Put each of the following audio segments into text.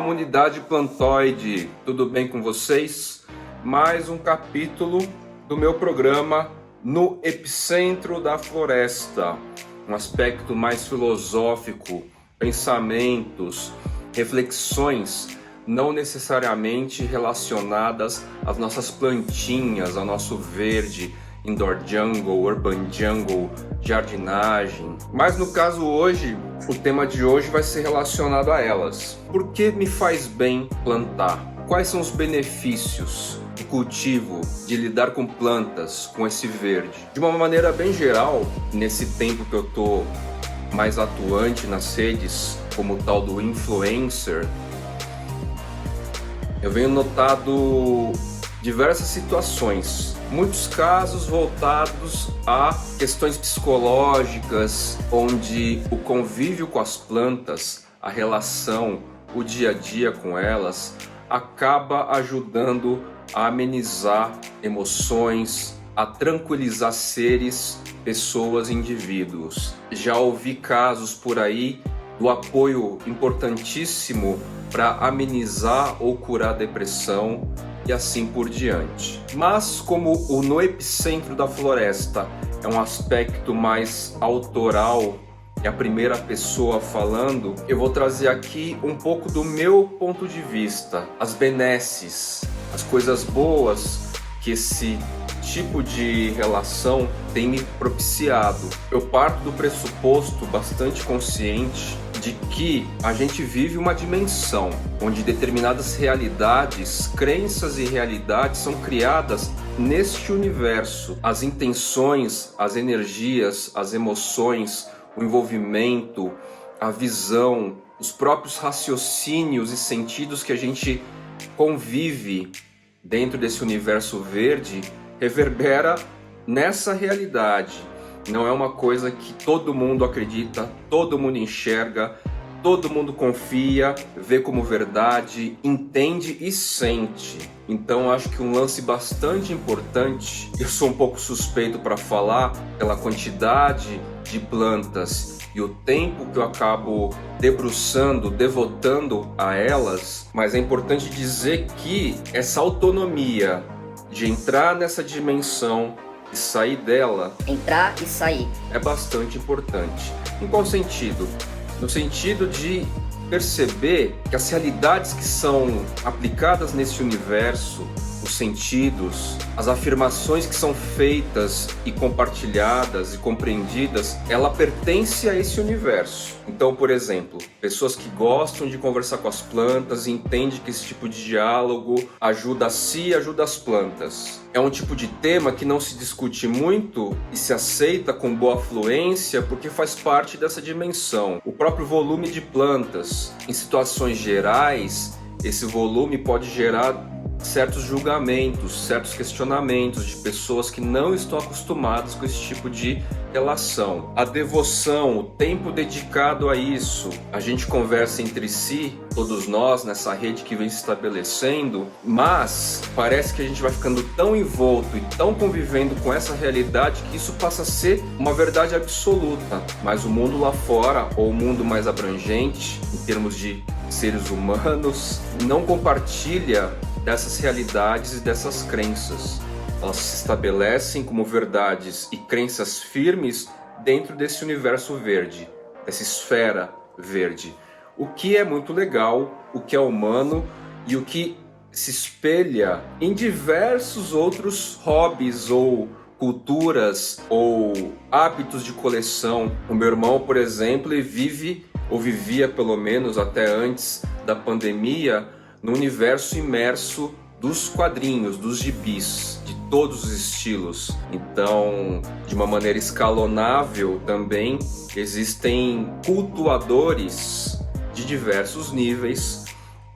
comunidade plantoide, tudo bem com vocês? Mais um capítulo do meu programa No Epicentro da Floresta, um aspecto mais filosófico, pensamentos, reflexões, não necessariamente relacionadas às nossas plantinhas, ao nosso verde, indoor jungle, urban jungle, jardinagem. Mas no caso hoje, o tema de hoje vai ser relacionado a elas. Por que me faz bem plantar? Quais são os benefícios do cultivo, de lidar com plantas, com esse verde? De uma maneira bem geral, nesse tempo que eu tô mais atuante nas redes, como o tal do influencer, eu venho notado diversas situações, muitos casos voltados a questões psicológicas, onde o convívio com as plantas, a relação, o dia a dia com elas, acaba ajudando a amenizar emoções, a tranquilizar seres, pessoas, indivíduos. Já ouvi casos por aí do apoio importantíssimo para amenizar ou curar depressão e assim por diante. Mas como o No Epicentro da Floresta é um aspecto mais autoral, é a primeira pessoa falando, eu vou trazer aqui um pouco do meu ponto de vista, as benesses, as coisas boas que esse tipo de relação tem me propiciado. Eu parto do pressuposto bastante consciente de que a gente vive uma dimensão onde determinadas realidades, crenças e realidades são criadas neste universo. As intenções, as energias, as emoções, o envolvimento, a visão, os próprios raciocínios e sentidos que a gente convive dentro desse universo verde reverbera nessa realidade. Não é uma coisa que todo mundo acredita, todo mundo enxerga, todo mundo confia, vê como verdade, entende e sente. Então acho que um lance bastante importante, eu sou um pouco suspeito para falar pela quantidade de plantas e o tempo que eu acabo debruçando, devotando a elas, mas é importante dizer que essa autonomia de entrar nessa dimensão e sair dela, entrar e sair, é bastante importante. Em qual sentido? No sentido de perceber que as realidades que são aplicadas nesse universo, os sentidos, as afirmações que são feitas e compartilhadas e compreendidas, ela pertence a esse universo. Então, por exemplo, pessoas que gostam de conversar com as plantas e entendem que esse tipo de diálogo ajuda a si e ajuda as plantas. É um tipo de tema que não se discute muito e se aceita com boa fluência porque faz parte dessa dimensão. O próprio volume de plantas, em situações gerais, esse volume pode gerar certos julgamentos, certos questionamentos de pessoas que não estão acostumadas com esse tipo de relação. A devoção, o tempo dedicado a isso, a gente conversa entre si, todos nós nessa rede que vem se estabelecendo, mas parece que a gente vai ficando tão envolto e tão convivendo com essa realidade que isso passa a ser uma verdade absoluta. Mas o mundo lá fora, ou o mundo mais abrangente, em termos de seres humanos, não compartilha dessas realidades e dessas crenças. Elas se estabelecem como verdades e crenças firmes dentro desse universo verde, dessa esfera verde. O que é muito legal, o que é humano e o que se espelha em diversos outros hobbies ou culturas ou hábitos de coleção. O meu irmão, por exemplo, ele vive, ou vivia pelo menos até antes da pandemia, no universo imerso dos quadrinhos, dos gibis, de todos os estilos. Então, de uma maneira escalonável também, existem cultuadores de diversos níveis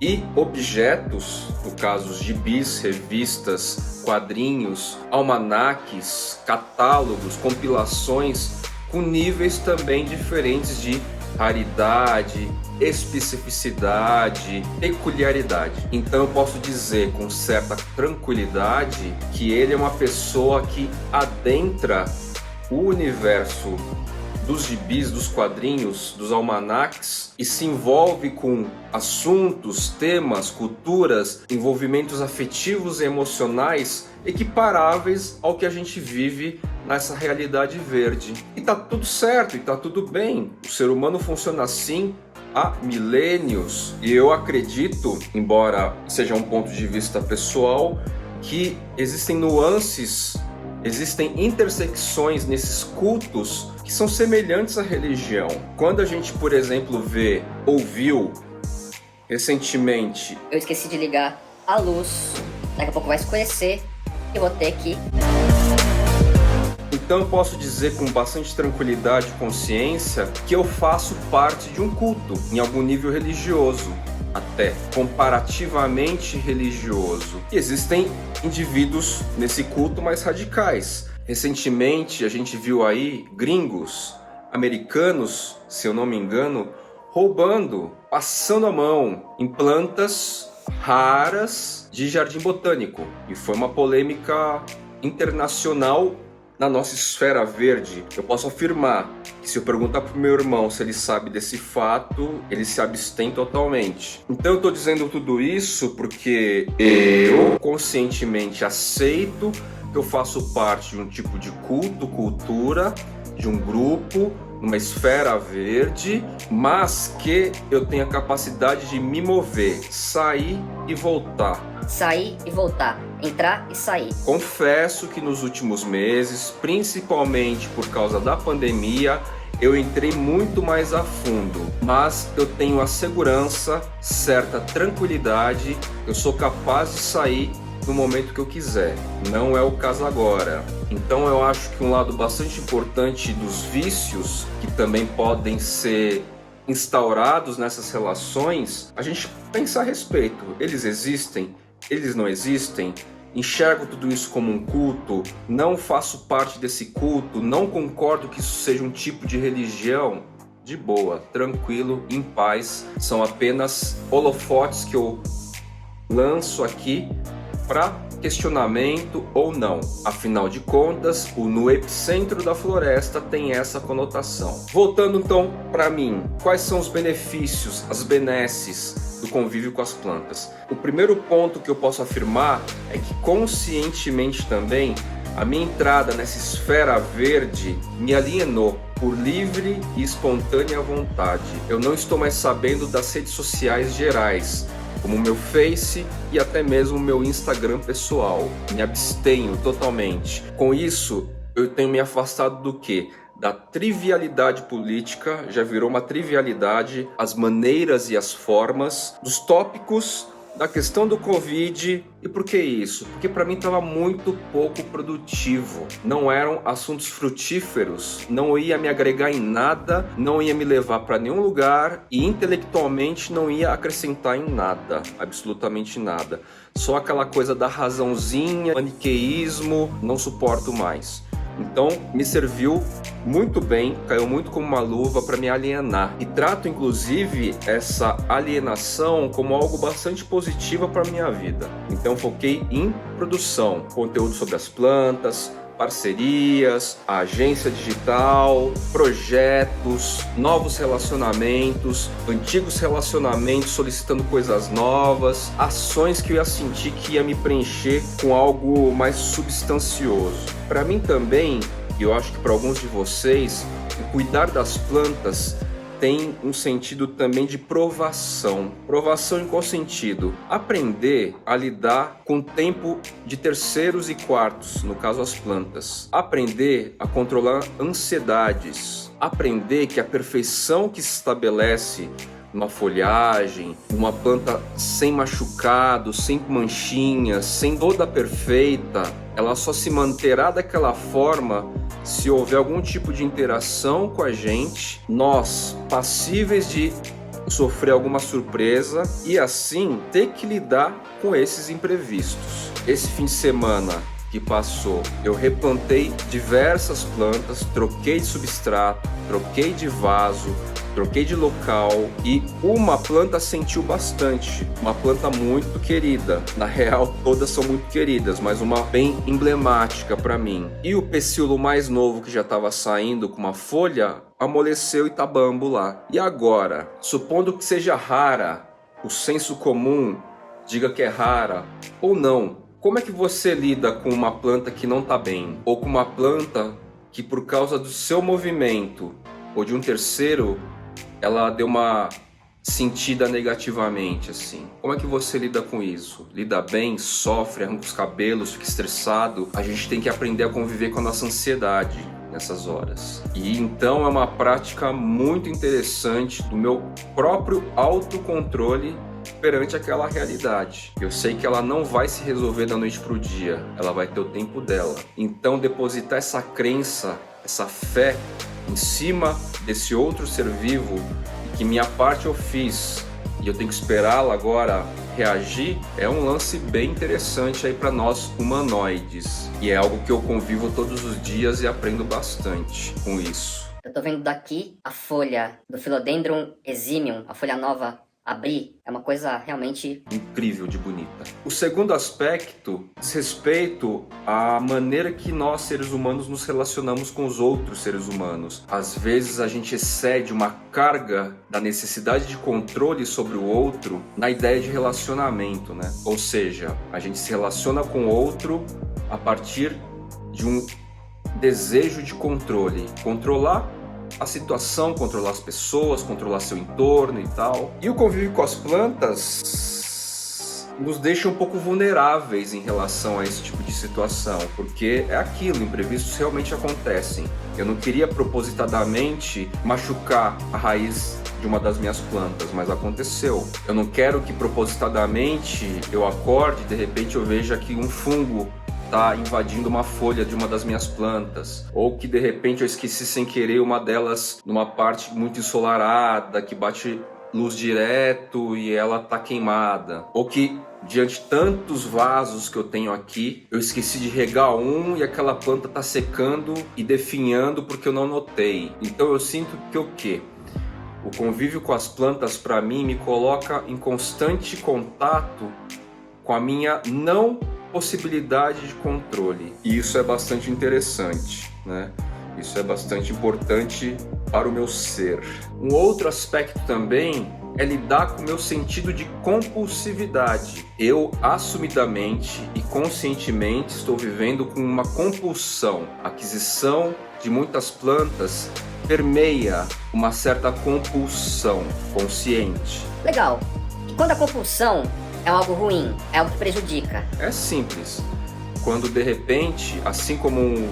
e objetos, no caso os gibis, revistas, quadrinhos, almanaques, catálogos, compilações, com níveis também diferentes de raridade, especificidade, peculiaridade. Então eu posso dizer com certa tranquilidade que ele é uma pessoa que adentra o universo dos gibis, dos quadrinhos, dos almanaques e se envolve com assuntos, temas, culturas, envolvimentos afetivos e emocionais equiparáveis ao que a gente vive nessa realidade verde. E tá tudo certo, e tá tudo bem. O ser humano funciona assim há milênios. E eu acredito, embora seja um ponto de vista pessoal, que existem nuances, existem intersecções nesses cultos que são semelhantes à religião. Quando a gente, por exemplo, ouviu recentemente... Eu esqueci de ligar a luz, daqui a pouco vai escurecer, eu vou ter que... Então eu posso dizer com bastante tranquilidade e consciência que eu faço parte de um culto, em algum nível religioso, até comparativamente religioso. E existem indivíduos nesse culto mais radicais. Recentemente a gente viu aí gringos, americanos, se eu não me engano, roubando, passando a mão em plantas raras de jardim botânico. E foi uma polêmica internacional na nossa esfera verde. Eu posso afirmar que se eu perguntar pro meu irmão se ele sabe desse fato, ele se abstém totalmente. Então eu tô dizendo tudo isso porque eu conscientemente aceito que eu faço parte de um tipo de culto, cultura, de um grupo, numa esfera verde, mas que eu tenho a capacidade de me mover, sair e voltar. Sair e voltar, entrar e sair. Confesso que nos últimos meses, principalmente por causa da pandemia, eu entrei muito mais a fundo, mas eu tenho a segurança, certa tranquilidade, eu sou capaz de sair no momento que eu quiser. Não é o caso agora. Então eu acho que um lado bastante importante dos vícios, que também podem ser instaurados nessas relações, a gente pensar a respeito. Eles existem? Eles não existem? Enxergo tudo isso como um culto? Não faço parte desse culto? Não concordo que isso seja um tipo de religião? De boa, tranquilo, em paz. São apenas holofotes que eu lanço aqui para questionamento ou não. Afinal de contas, o no epicentro da floresta tem essa conotação. Voltando então para mim, quais são os benefícios, as benesses do convívio com as plantas? O primeiro ponto que eu posso afirmar é que conscientemente também a minha entrada nessa esfera verde me alienou por livre e espontânea vontade. Eu não estou mais sabendo das redes sociais gerais, como o meu Face e até mesmo o meu Instagram pessoal. Me abstenho totalmente. Com isso, eu tenho me afastado do quê? Da trivialidade política, já virou uma trivialidade, as maneiras e as formas, dos tópicos, da questão do Covid. E por que isso? Porque para mim estava muito pouco produtivo. Não eram assuntos frutíferos, não ia me agregar em nada, não ia me levar para nenhum lugar e intelectualmente não ia acrescentar em nada, absolutamente nada. Só aquela coisa da razãozinha, maniqueísmo, não suporto mais. Então me serviu muito bem, caiu muito como uma luva para me alienar. E trato inclusive essa alienação como algo bastante positivo para minha vida. Então foquei em produção, conteúdo sobre as plantas, parcerias, a agência digital, projetos, novos relacionamentos, antigos relacionamentos solicitando coisas novas, ações que eu ia sentir que ia me preencher com algo mais substancioso. Para mim também, e eu acho que para alguns de vocês, o cuidar das plantas tem um sentido também de provação. Provação em qual sentido? Aprender a lidar com o tempo de terceiros e quartos, no caso as plantas. Aprender a controlar ansiedades. Aprender que a perfeição que se estabelece numa folhagem, numa planta sem machucado, sem manchinhas, sem toda perfeita, ela só se manterá daquela forma se houver algum tipo de interação com a gente, nós passíveis de sofrer alguma surpresa e assim ter que lidar com esses imprevistos. Esse fim de semana que passou, eu replantei diversas plantas, troquei de substrato, troquei de vaso, troquei de local e uma planta sentiu bastante. Uma planta muito querida. Na real, todas são muito queridas, mas uma bem emblemática para mim. E o pecíolo mais novo que já estava saindo com uma folha, amoleceu e tá bambo lá. E agora, supondo que seja rara, o senso comum diga que é rara ou não, como é que você lida com uma planta que não tá bem? Ou com uma planta que por causa do seu movimento ou de um terceiro, ela deu uma sentida negativamente, assim. Como é que você lida com isso? Lida bem? Sofre? Arranca os cabelos? Fica estressado? A gente tem que aprender a conviver com a nossa ansiedade nessas horas. E então é uma prática muito interessante do meu próprio autocontrole perante aquela realidade. Eu sei que ela não vai se resolver da noite pro dia, ela vai ter o tempo dela. Então depositar essa crença, essa fé em cima desse outro ser vivo, que minha parte eu fiz e eu tenho que esperá-la agora reagir, é um lance bem interessante aí para nós humanoides. E é algo que eu convivo todos os dias e aprendo bastante com isso. Eu tô vendo daqui a folha do Philodendron eximium, a folha nova, abrir. É uma coisa realmente incrível de bonita. O segundo aspecto diz respeito à maneira que nós, seres humanos, nos relacionamos com os outros seres humanos. Às vezes a gente excede uma carga da necessidade de controle sobre o outro na ideia de relacionamento, né? Ou seja, a gente se relaciona com o outro a partir de um desejo de controle. Controlar a situação, controlar as pessoas, controlar seu entorno e tal. E o convívio com as plantas nos deixa um pouco vulneráveis em relação a esse tipo de situação, porque é aquilo, imprevistos realmente acontecem. Eu não queria propositadamente machucar a raiz de uma das minhas plantas, mas aconteceu. Eu não quero que propositadamente eu acorde e de repente eu veja que um fungo tá invadindo uma folha de uma das minhas plantas, ou que de repente eu esqueci sem querer uma delas numa parte muito ensolarada, que bate luz direto e ela tá queimada, ou que diante de tantos vasos que eu tenho aqui, eu esqueci de regar um e aquela planta tá secando e definhando porque eu não notei. Então eu sinto que o quê? O convívio com as plantas para mim me coloca em constante contato com a minha não possibilidade de controle. E isso é bastante interessante, né? Isso é bastante importante para o meu ser. Um outro aspecto também é lidar com o meu sentido de compulsividade. Eu assumidamente e conscientemente estou vivendo com uma compulsão. A aquisição de muitas plantas permeia uma certa compulsão consciente. legal. E quando a compulsão é algo ruim, é algo que prejudica? É simples. Quando de repente, assim como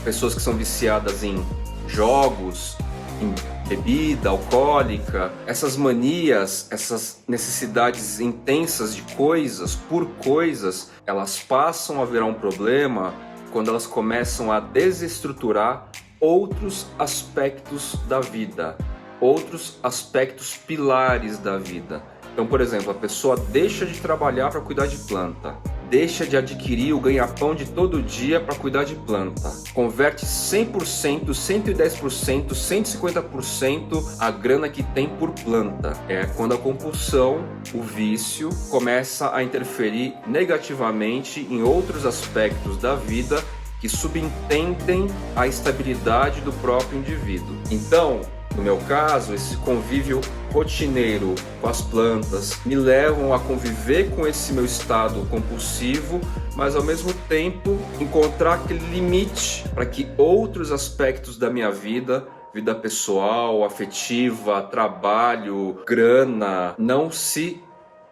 pessoas que são viciadas em jogos, em bebida alcoólica, essas manias, essas necessidades intensas de coisas, por coisas, elas passam a virar um problema quando elas começam a desestruturar outros aspectos da vida, outros aspectos pilares da vida. Então, por exemplo, a pessoa deixa de trabalhar para cuidar de planta, deixa de adquirir o ganha-pão de todo dia para cuidar de planta, converte 100%, 110%, 150% a grana que tem por planta. É quando a compulsão, o vício, começa a interferir negativamente em outros aspectos da vida que subentendem a estabilidade do próprio indivíduo. Então, no meu caso, esse convívio rotineiro com as plantas me levam a conviver com esse meu estado compulsivo, mas ao mesmo tempo encontrar aquele limite para que outros aspectos da minha vida, vida pessoal, afetiva, trabalho, grana, não se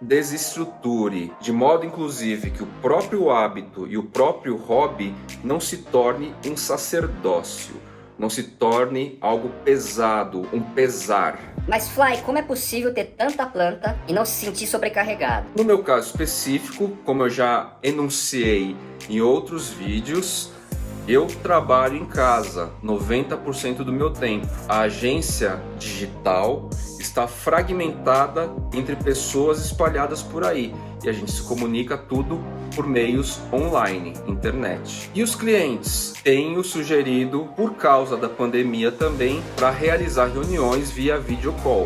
desestruture, de modo inclusive que o próprio hábito e o próprio hobby não se torne um sacerdócio, não se torne algo pesado, um pesar. Mas Fly, como é possível ter tanta planta e não se sentir sobrecarregado? No meu caso específico, como eu já enunciei em outros vídeos, Eu trabalho em casa 90% do meu tempo. A agência digital está fragmentada entre pessoas espalhadas por aí e a gente se comunica tudo por meios online, internet. E os clientes? Tenho sugerido, por causa da pandemia também, para realizar reuniões via video call.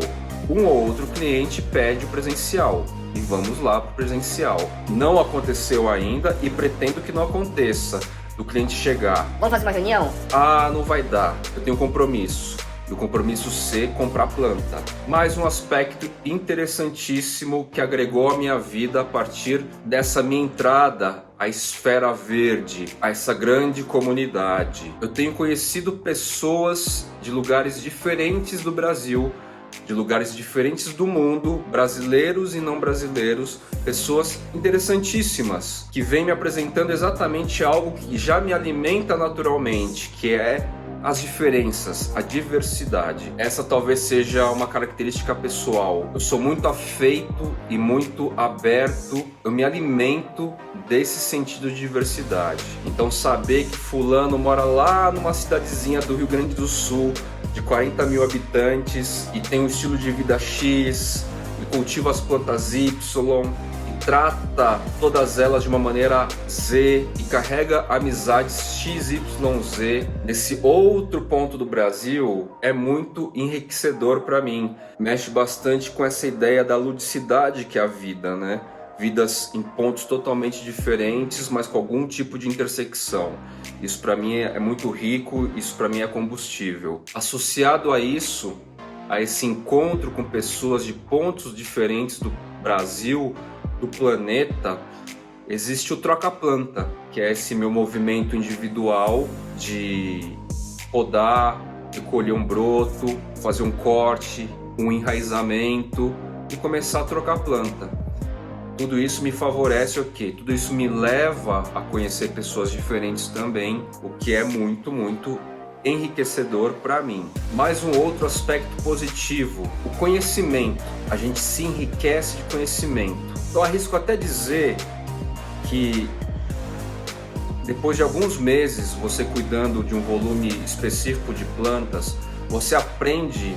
Um ou outro cliente pede o presencial e vamos lá para o presencial. Não aconteceu ainda e pretendo que não aconteça. Do cliente chegar: vamos fazer uma reunião? Ah, não vai dar, eu tenho compromisso. E o compromisso C, comprar planta. Mais um aspecto interessantíssimo que agregou à minha vida a partir dessa minha entrada à esfera verde, a essa grande comunidade. Eu tenho conhecido pessoas de lugares diferentes do Brasil, de lugares diferentes do mundo, brasileiros e não brasileiros, pessoas interessantíssimas, que vêm me apresentando exatamente algo que já me alimenta naturalmente, que é as diferenças, a diversidade. Essa talvez seja uma característica pessoal. Eu sou muito afeito e muito aberto, eu me alimento desse sentido de diversidade. Então saber que fulano mora lá numa cidadezinha do Rio Grande do Sul, de 40 mil habitantes, e tem um estilo de vida X, e cultiva as plantas Y, trata todas elas de uma maneira Z e carrega amizades XYZ nesse outro ponto do Brasil, é muito enriquecedor para mim. Mexe bastante com essa ideia da ludicidade que é a vida, né? Vidas em pontos totalmente diferentes, mas com algum tipo de intersecção. Isso para mim é muito rico, isso para mim é combustível. Associado a isso, a esse encontro com pessoas de pontos diferentes do Brasil, do planeta, existe o Troca-Planta, que é esse meu movimento individual de podar, recolher um broto, fazer um corte, um enraizamento e começar a trocar planta. Tudo isso me favorece o quê? Tudo isso me leva a conhecer pessoas diferentes também, o que é muito, muito enriquecedor para mim. Mais um outro aspecto positivo, o conhecimento. A gente se enriquece de conhecimento. Eu arrisco até dizer que depois de alguns meses você cuidando de um volume específico de plantas, você aprende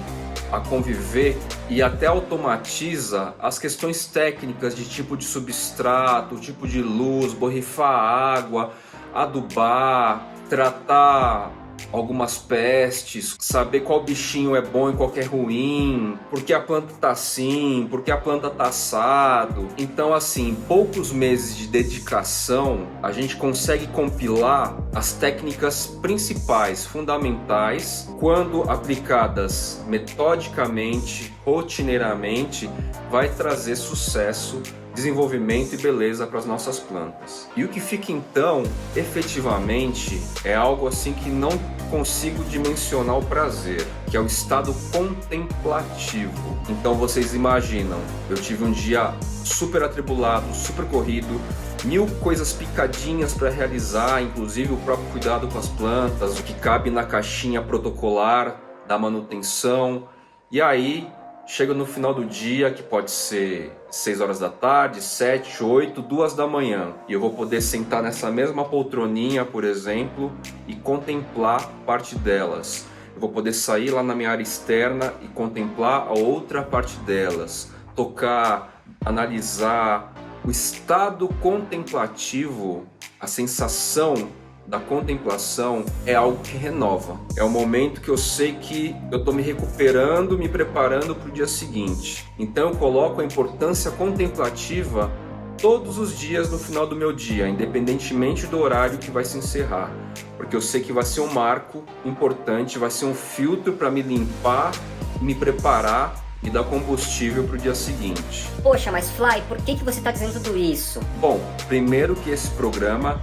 a conviver e até automatiza as questões técnicas de tipo de substrato, tipo de luz, borrifar água, adubar, tratar algumas pestes, saber qual bichinho é bom e qual que é ruim, por que a planta tá assim, por que a planta tá assado. Então assim, em poucos meses de dedicação, a gente consegue compilar as técnicas principais, fundamentais, quando aplicadas metodicamente, rotineiramente, vai trazer sucesso, desenvolvimento e beleza para as nossas plantas. E o que fica então, efetivamente, é algo assim que não consigo dimensionar o prazer, que é o estado contemplativo. Então vocês imaginam, eu tive um dia super atribulado, super corrido, 1000 coisas picadinhas para realizar, inclusive o próprio cuidado com as plantas, o que cabe na caixinha protocolar da manutenção. E aí chega no final do dia, que pode ser 6 horas da tarde, 7, 8, 2 da manhã. E eu vou poder sentar nessa mesma poltroninha, por exemplo, e contemplar parte delas. Eu vou poder sair lá na minha área externa e contemplar a outra parte delas. Tocar, analisar. O estado contemplativo, a sensação da contemplação é algo que renova. É o momento que eu sei que eu estou me recuperando, me preparando para o dia seguinte. Então eu coloco a importância contemplativa todos os dias no final do meu dia, independentemente do horário que vai se encerrar. Porque eu sei que vai ser um marco importante, vai ser um filtro para me limpar, me preparar e dar combustível para o dia seguinte. Poxa, mas Fly, por que você está dizendo tudo isso? Bom, primeiro que esse programa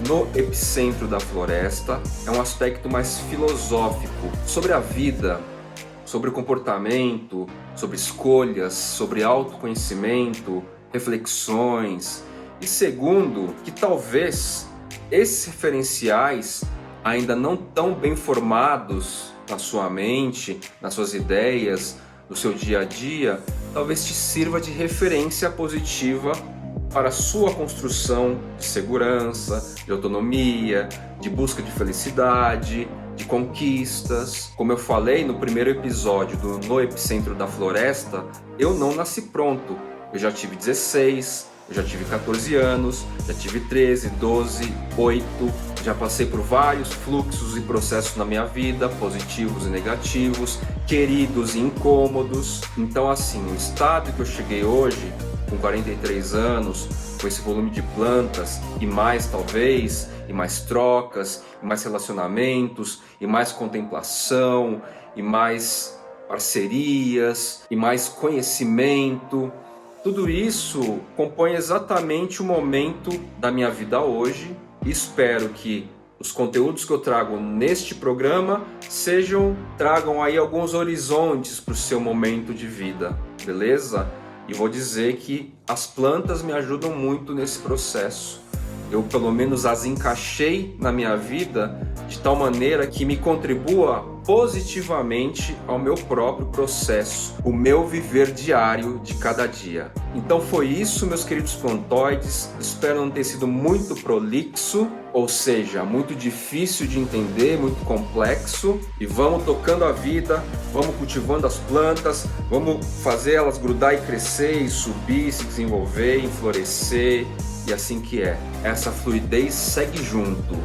no epicentro da floresta é um aspecto mais filosófico sobre a vida, sobre o comportamento, sobre escolhas, sobre autoconhecimento, reflexões. E segundo, que talvez esses referenciais ainda não tão bem formados na sua mente, nas suas ideias, no seu dia a dia, talvez te sirva de referência positiva para a sua construção de segurança, de autonomia, de busca de felicidade, de conquistas. Como eu falei no primeiro episódio do No Epicentro da Floresta, eu não nasci pronto. Eu já tive 16, eu já tive 14 anos, já tive 13, 12, 8, já passei por vários fluxos e processos na minha vida, positivos e negativos, queridos e incômodos. Então assim, o estado que eu cheguei hoje, com 43 anos, com esse volume de plantas e mais talvez, e mais trocas, e mais relacionamentos, e mais contemplação, e mais parcerias, e mais conhecimento. Tudo isso compõe exatamente o momento da minha vida hoje. Espero que os conteúdos que eu trago neste programa tragam aí alguns horizontes para o seu momento de vida, beleza? E vou dizer que as plantas me ajudam muito nesse processo. Eu pelo menos as encaixei na minha vida de tal maneira que me contribua positivamente ao meu próprio processo, o meu viver diário de cada dia. Então foi isso, meus queridos plantoides. Espero não ter sido muito prolixo, ou seja, muito difícil de entender, muito complexo. E vamos tocando a vida, vamos cultivando as plantas, vamos fazer elas grudar e crescer, e subir, se desenvolver, e florescer. E assim que é. Essa fluidez segue junto.